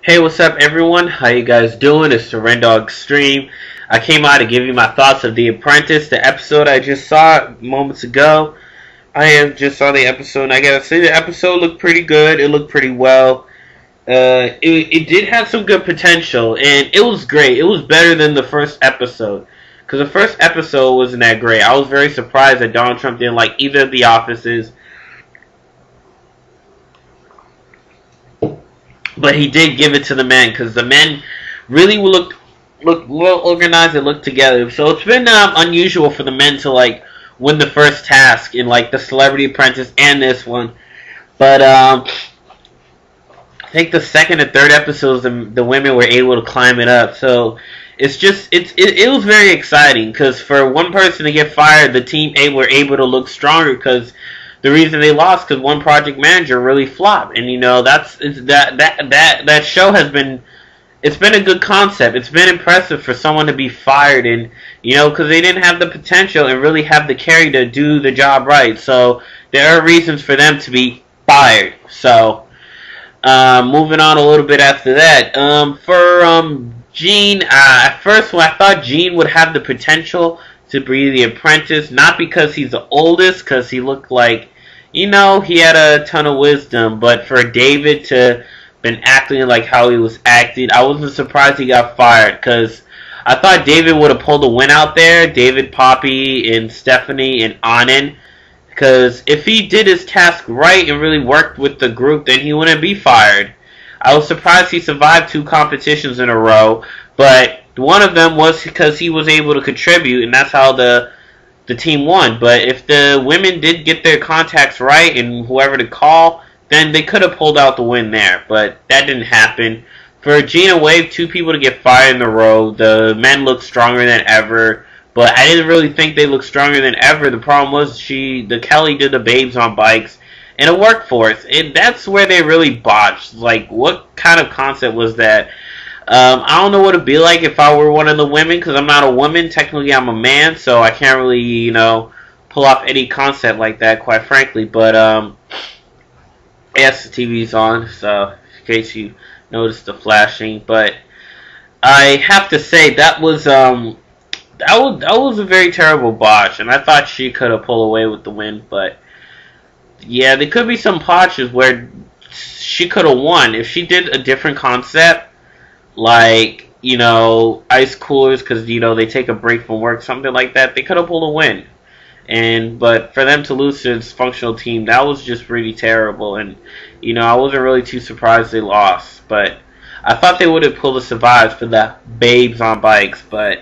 Hey, what's up, everyone? How you guys doing? It's Surrendog Extreme. I came out to give you my thoughts of The Apprentice, the episode I just saw moments ago. I have just saw the episode, and I gotta say the episode looked pretty good. It looked pretty well. It did have some good potential, and it was great. It was better than the first episode, because the first episode wasn't that great. I was very surprised that Donald Trump didn't like either of the offices. But he did give it to the men because the men really looked well organized and looked together. So it's been unusual for the men to like win the first task in like the Celebrity Apprentice and this one. But I think the second and third episodes the women were able to climb it up. So it's just it was very exciting because for one person to get fired, the team were able to look stronger because the reason they lost because one project manager really flopped, and you know that show has been it's been a good concept. It's been impressive for someone to be fired, and you know because they didn't have the potential and really have the carry to do the job right. So there are reasons for them to be fired. So moving on a little bit after that, for Gene, at first when I thought Gene would have the potential to be the apprentice, not because he's the oldest, because he looked like, you know, he had a ton of wisdom, but for David to been acting like how he was acting, I wasn't surprised he got fired, because I thought David would have pulled a win out there, David, Poppy, and Stephanie, and Anand, because if he did his task right and really worked with the group, then he wouldn't be fired. I was surprised he survived 2 competitions in a row, but one of them was because he was able to contribute, and that's how the team won. But if the women did get their contacts right and whoever to call, then they could have pulled out the win there. But that didn't happen. For Gina Wave, 2 people to get fired in a row. The men looked stronger than ever, but I didn't really think they looked stronger than ever. The problem was the Kelly did the babes on bikes, and it worked for us. And that's where they really botched. Like, what kind of concept was that? I don't know what it'd be like if I were one of the women, because I'm not a woman. Technically, I'm a man, so I can't really, you know, pull off any concept like that, quite frankly. But, yes, the TV's on, so in case you noticed the flashing. But I have to say, that was a very terrible botch, and I thought she could have pulled away with the win, but yeah, there could be some botches where she could have won. If she did a different concept, like, you know, ice coolers, because, you know, they take a break from work, something like that, they could have pulled a win. But for them to lose to this functional team, that was just really terrible. And, you know, I wasn't really too surprised they lost. But I thought they would have pulled a survive for the babes on bikes. But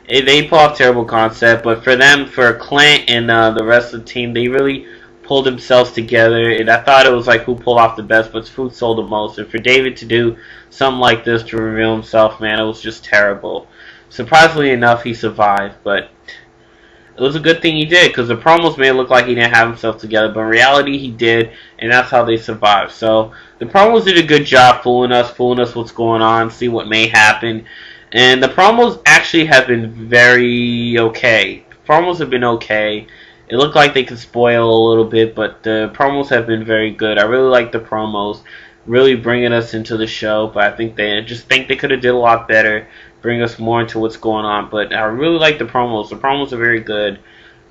they pulled off terrible concept. But for them, for Clint and the rest of the team, they really pulled themselves together, and I thought it was like who pulled off the best, but Food sold the most. And for David to do something like this to reveal himself, man, it was just terrible. Surprisingly enough, he survived, but it was a good thing he did, because the promos made it look like he didn't have himself together, but in reality he did, and that's how they survived. So the promos did a good job fooling us what's going on, see what may happen, and the promos actually have been very okay. The promos have been okay. It looked like they could spoil a little bit, but the promos have been very good. I really like the promos, really bringing us into the show. But I think they could have did a lot better, bring us more into what's going on. But I really like the promos. The promos are very good.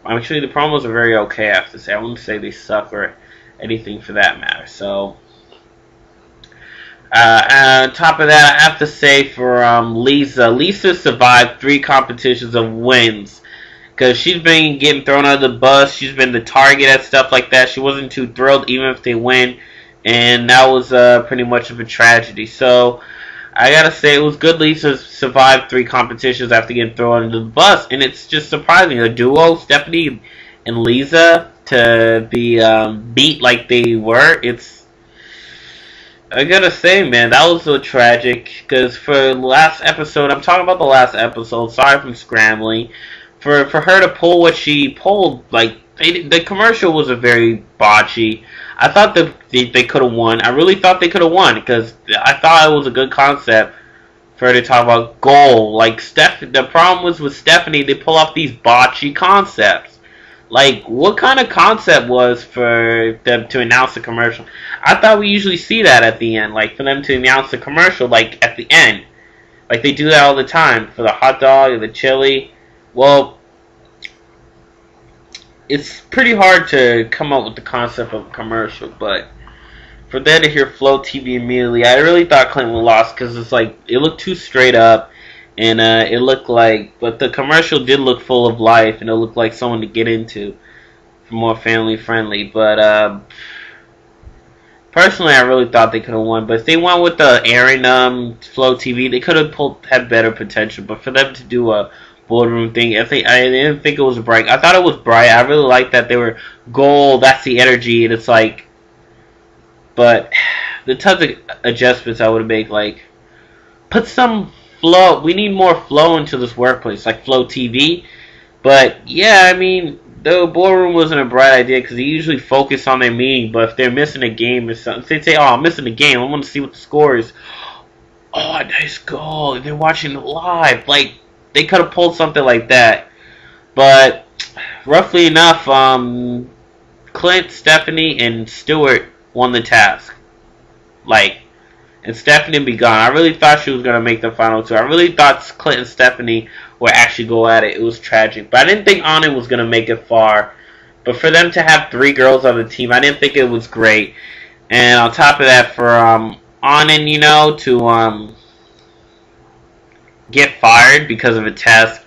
Actually, the promos are very okay, I have to say. I wouldn't say they suck or anything for that matter. So, on top of that, I have to say for Lisa survived 3 competitions of wins. Because she's been getting thrown under the bus. She's been the target at stuff like that. She wasn't too thrilled even if they win. And that was pretty much of a tragedy. So, I gotta say, it was good Lisa survived 3 competitions after getting thrown under the bus. And it's just surprising. A duo, Stephanie and Lisa, to be beat like they were. I gotta say, man, that was so tragic. Because for the last episode, I'm talking about the last episode. Sorry for scrambling. For her to pull what she pulled, like, the commercial was a very botchy. I thought that they could have won. I really thought they could have won, because I thought it was a good concept for her to talk about goal. Like, the problem was with Stephanie, they pull off these botchy concepts. Like, what kind of concept was for them to announce a commercial? I thought we usually see that at the end, like for them to announce a commercial, like at the end, like they do that all the time for the hot dog or the chili. Well, it's pretty hard to come up with the concept of a commercial, but for them to hear Flow TV immediately, I really thought Clinton lost because it's like it looked too straight up, and it looked like, but the commercial did look full of life, and it looked like someone to get into, more family friendly. But personally, I really thought they could have won. But if they went with the Aaron Flow TV, they could have had better potential. But for them to do a boardroom thing, I didn't think it was bright. I thought it was bright. I really liked that they were gold. That's the energy, and it's like. But the tons of adjustments I would make, like put some flow. We need more flow into this workplace, like Flow TV. But yeah, I mean, the boardroom wasn't a bright idea because they usually focus on their meeting. But if they're missing a game or something, if they say, "Oh, I'm missing a game. I want to see what the score is." Oh, nice goal! They're watching it live. Like they could have pulled something like that. But roughly enough, Clint, Stephanie, and Stewart won the task. Like, and Stephanie be gone. I really thought she was going to make the final two. I really thought Clint and Stephanie would actually go at it. It was tragic. But I didn't think Anand was going to make it far. But for them to have 3 girls on the team, I didn't think it was great. And on top of that, for Anand, you know, to get fired because of a test,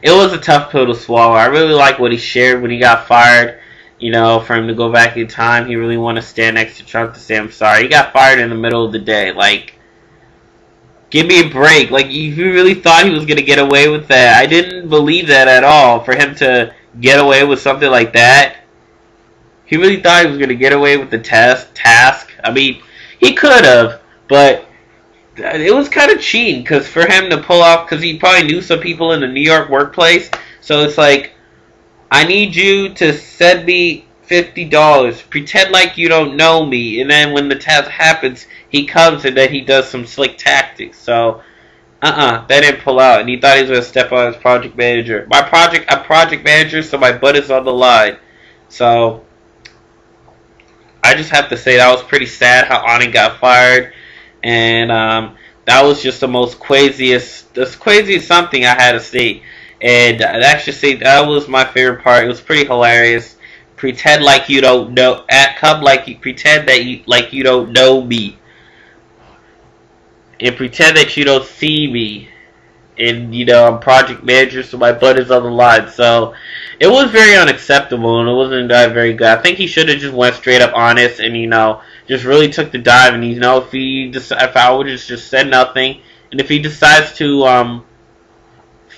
it was a tough pill to swallow. I really like what he shared when he got fired. You know, for him to go back in time, he really wanted to stand next to Trump to say, "I'm sorry." He got fired in the middle of the day. Like, give me a break. Like, if you really thought he was going to get away with that, I didn't believe that at all. For him to get away with something like that, he really thought he was going to get away with the task. I mean, he could have, but it was kind of cheating because for him to pull off, because he probably knew some people in the New York workplace, so it's like, I need you to send me $50. Pretend like you don't know me. And then when the task happens, he comes and then he does some slick tactics. So, that didn't pull out. And he thought he was going to step on his project manager. I'm project manager, so my butt is on the line. So, I just have to say that was pretty sad how Anand got fired. And that was just the craziest something I had to see. And that was my favorite part. It was pretty hilarious. Pretend like you don't know. Pretend that you don't know me, and pretend that you don't see me. And I'm project manager, so my butt is on the line. So it was very unacceptable, and it wasn't very good. I think he should have just went straight up honest, and just really took the dive. And if I would just said nothing, and if he decides to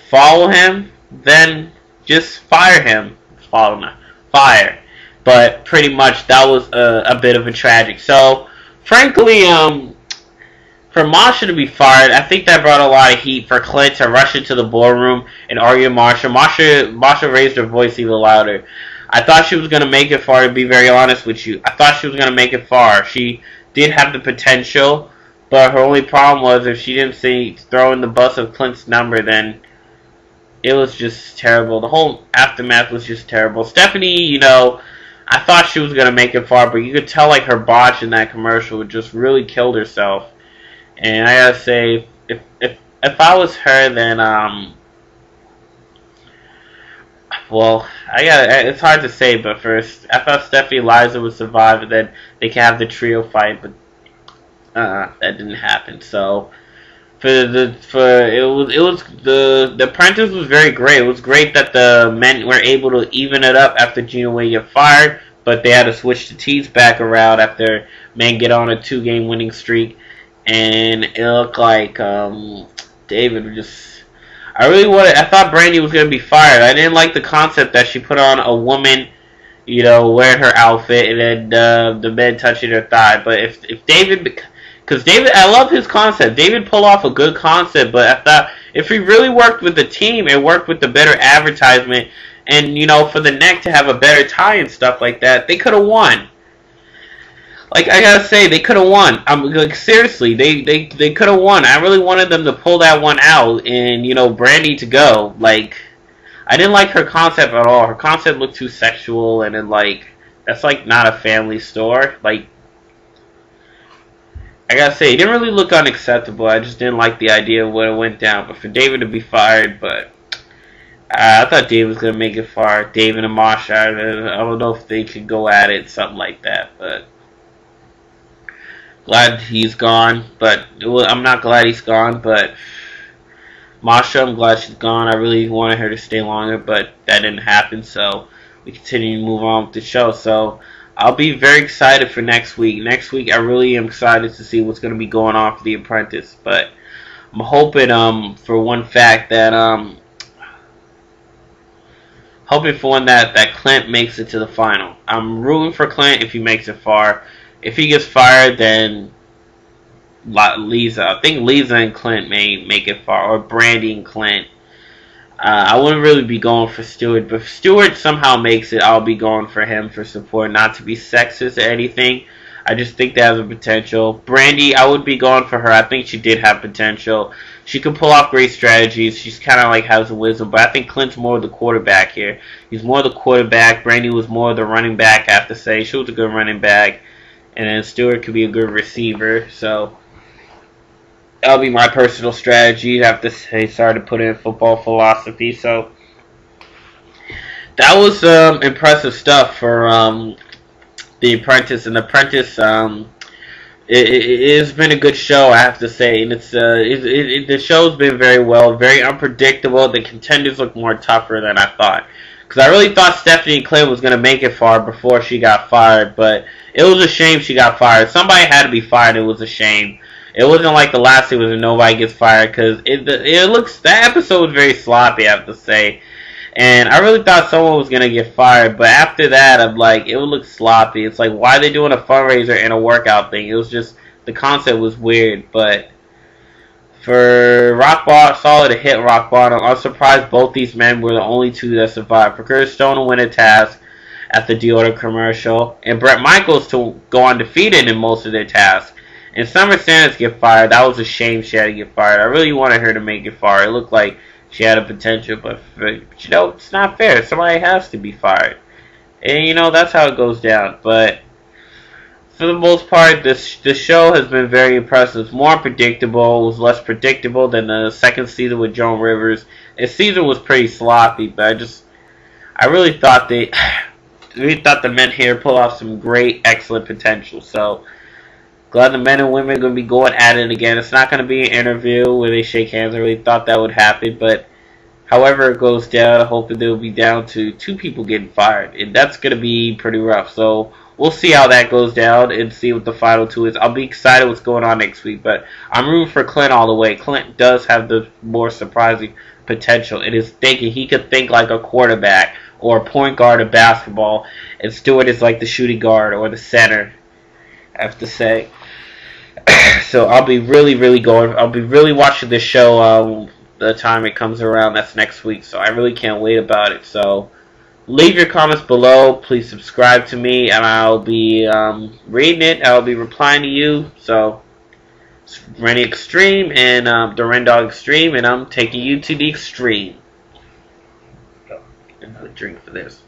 follow him, then just fire him. Fire. But pretty much that was a bit of a tragic. So, frankly, for Masha to be fired, I think that brought a lot of heat for Clint to rush into the boardroom and argue with Masha. Masha raised her voice even louder. I thought she was going to make it far, to be very honest with you. I thought she was going to make it far. She did have the potential, but her only problem was if she didn't throw in the bus of Clint's number, then it was just terrible. The whole aftermath was just terrible. Stephanie, I thought she was going to make it far, but you could tell like her botch in that commercial just really killed herself. And I gotta say, if I was her, then it's hard to say, but first I thought Stephanie and Liza would survive, and then they could have the trio fight, but that didn't happen. So the Apprentice was very great. It was great that the men were able to even it up after Gina Wade get fired, but they had to switch the teams back around after men get on a 2-game winning streak, and it looked like David just. I thought Brandy was going to be fired. I didn't like the concept that she put on a woman, wearing her outfit, and then the men touching her thigh. But if David. Because David, I love his concept. David pulled off a good concept, but I thought if he really worked with the team and worked with the better advertisement and, for the neck to have a better tie and stuff like that, they could have won. Like, I gotta say, they could have won. Seriously, they could have won. I really wanted them to pull that one out and, Brandy to go. Like, I didn't like her concept at all. Her concept looked too sexual, and then like that's like not a family store. Like I gotta say, it didn't really look unacceptable. I just didn't like the idea of what it went down. But for David to be fired, but I thought David was gonna make it far. David and Masha, I don't know if they could go at it, something like that. But glad he's gone. But I'm not glad he's gone. But Masha, I'm glad she's gone. I really wanted her to stay longer, but that didn't happen. So we continue to move on with the show. So I'll be very excited for next week. Next week, I really am excited to see what's going to be going on for The Apprentice. But I'm hoping for one fact that that Clint makes it to the final. I'm rooting for Clint if he makes it far. If he gets fired, then Lisa. I think Lisa and Clint may make it far, or Brandy and Clint. I wouldn't really be going for Stewart, but if Stewart somehow makes it, I'll be going for him for support. Not to be sexist or anything, I just think that has a potential. Brandy, I would be going for her. I think she did have potential. She could pull off great strategies. She's kind of like has the wisdom, but I think Clint's more of the quarterback here. He's more the quarterback. Brandy was more of the running back, I have to say. She was a good running back, and then Stewart could be a good receiver. So that'll be my personal strategy. I have to say, sorry to put in football philosophy. So that was impressive stuff for The Apprentice. And The Apprentice, it has been a good show, I have to say. And the show's been very well, very unpredictable. The contenders look more tougher than I thought. Because I really thought Stephanie and Clint was going to make it far before she got fired. But it was a shame she got fired. Somebody had to be fired. It was a shame. It wasn't like the last season where nobody gets fired, because that episode was very sloppy, I have to say. And I really thought someone was going to get fired, but after that, I'm like, it would look sloppy. It's like, why are they doing a fundraiser and a workout thing? It was just, the concept was weird. But for Rock Bottom, solid to hit Rock Bottom, I'm surprised both these men were the only two that survived. For Curtis Stone to win a task at the Deodorant commercial, and Bret Michaels to go undefeated in most of their tasks. And Summer Sanders get fired. That was a shame she had to get fired. I really wanted her to make it far. It looked like she had a potential, but it's not fair. Somebody has to be fired. And, that's how it goes down. But for the most part, the show has been very impressive. It's more predictable. It was less predictable than the second season with Joan Rivers. This season was pretty sloppy, but I really thought the men here pull off some great, excellent potential. So glad the men and women are going to be going at it again. It's not going to be an interview where they shake hands. I really thought that would happen. But however it goes down, I hope that it will be down to 2 people getting fired. And that's going to be pretty rough. So we'll see how that goes down and see what the final 2 is. I'll be excited what's going on next week. But I'm rooting for Clint all the way. Clint does have the more surprising potential. It is thinking he could think like a quarterback or a point guard of basketball. And Stewart is like the shooting guard or the center, I have to say. So I'll be really watching this show the time it comes around. That's next week, so I really can't wait about it. So leave your comments below. Please subscribe to me, and I'll be reading it. I'll be replying to you. So Rennie Extreme and the Ren Dog Extreme, and I'm taking you to the extreme. Another drink for this.